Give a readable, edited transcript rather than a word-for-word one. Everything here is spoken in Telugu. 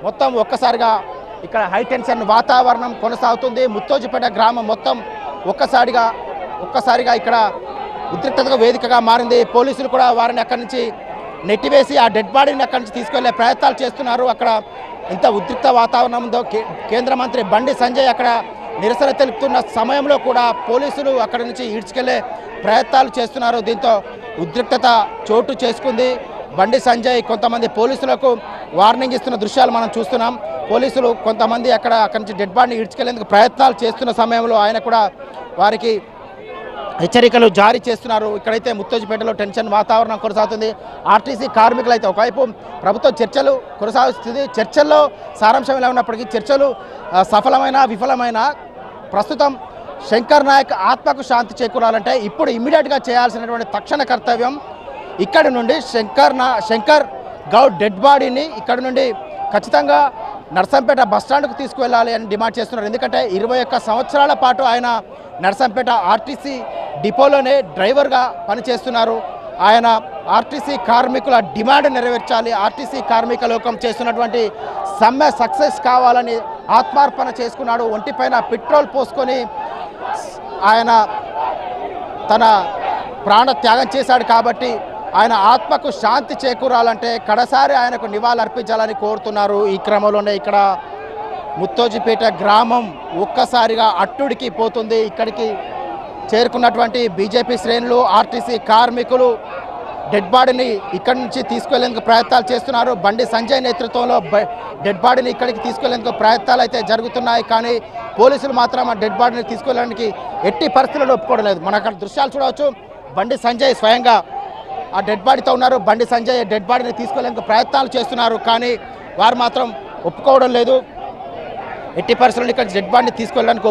మొత్తం ఒక్కసారిగా ఇక్కడ హై టెన్షన్ వాతావరణం కొనసాగుతుంది. ముత్తోజిపేట గ్రామం మొత్తం ఒక్కసారిగా ఇక్కడ ఉద్రిక్తతగా వేదికగా మారింది. పోలీసులు కూడా వారిని అక్కడి నుంచి నెట్టివేసి ఆ డెడ్ బాడీని అక్కడి నుంచి తీసుకెళ్లే ప్రయత్నాలు చేస్తున్నారు. అక్కడ ఇంత ఉద్రిక్త వాతావరణంతో కేంద్ర మంత్రి బండి సంజయ్ అక్కడ నిరసన తెలుపుతున్న సమయంలో కూడా పోలీసులు అక్కడి నుంచి ఈడ్చుకెళ్లే ప్రయత్నాలు చేస్తున్నారు. దీంతో ఉద్రిక్తత చోటు చేసుకుంది. బండి సంజయ్ కొంతమంది పోలీసులకు వార్నింగ్ ఇస్తున్న దృశ్యాలు మనం చూస్తున్నాం. పోలీసులు కొంతమంది అక్కడి నుంచి డెడ్ బాడీని ఈడ్చుకెళ్లేందుకు ప్రయత్నాలు చేస్తున్న సమయంలో ఆయన కూడా వారికి హెచ్చరికలు జారీ చేస్తున్నారు. ఇక్కడైతే ముత్తోజిపేటలో టెన్షన్ వాతావరణం కొనసాగుతుంది. ఆర్టీసీ కార్మికులు అయితే ఒకవైపు ప్రభుత్వం చర్చలు కొనసాగుతుంది. చర్చల్లో సారాంశం ఎలా ఉన్నప్పటికీ చర్చలు సఫలమైన విఫలమైన ప్రస్తుతం శంకర్ నాయక్ ఆత్మకు శాంతి చేకూరాలంటే ఇప్పుడు ఇమ్మీడియట్గా చేయాల్సినటువంటి తక్షణ కర్తవ్యం ఇక్కడి నుండి శంకర్ గౌడ్ డెడ్ బాడీని ఇక్కడి నుండి ఖచ్చితంగా నర్సంపేట బస్టాండ్కు తీసుకువెళ్ళాలి అని డిమాండ్ చేస్తున్నారు. ఎందుకంటే 21 సంవత్సరాల పాటు ఆయన నర్సంపేట ఆర్టీసీ డిపోలోనే డ్రైవర్గా పనిచేస్తున్నారు. ఆయన ఆర్టీసీ కార్మికుల డిమాండ్ నెరవేర్చాలి, ఆర్టీసీ కార్మిక లోకం చేస్తున్నటువంటి సమ్మె సక్సెస్ కావాలని ఆత్మార్పణ చేసుకున్నాడు. ఒంటిపైన పెట్రోల్ పోసుకొని ఆయన తన ప్రాణ త్యాగం చేశాడు. కాబట్టి ఆయన ఆత్మకు శాంతి చేకూరాలంటే కడసారి ఆయనకు నివాళులర్పించాలని కోరుతున్నారు. ఈ క్రమంలోనే ఇక్కడ ముత్తోజిపేట గ్రామం ఒక్కసారిగా అట్టుడికి పోతుంది. ఇక్కడికి చేరుకున్నటువంటి బీజేపీ శ్రేణులు ఆర్టీసీ కార్మికులు డెడ్ బాడీని ఇక్కడి నుంచి తీసుకెళ్లేందుకు ప్రయత్నాలు చేస్తున్నారు. బండి సంజయ్ నేతృత్వంలో డెడ్ బాడీని ఇక్కడికి తీసుకెళ్లేందుకు ప్రయత్నాలు అయితే జరుగుతున్నాయి. కానీ పోలీసులు మాత్రం ఆ డెడ్ బాడీని తీసుకెళ్ళడానికి ఎట్టి పరిస్థితుల్లో ఒప్పుకోవడం లేదు. మనం అక్కడ దృశ్యాలు చూడవచ్చు. బండి సంజయ్ స్వయంగా ఆ డెడ్ బాడీతో ఉన్నారు. బండి సంజయ్ డెడ్ బాడీని తీసుకెళ్లేందుకు ప్రయత్నాలు చేస్తున్నారు. కానీ వారు మాత్రం ఒప్పుకోవడం లేదు. ఎట్టి పరిస్థితుల్లో ఇక్కడ డెడ్ బాడీని తీసుకెళ్ళడానికి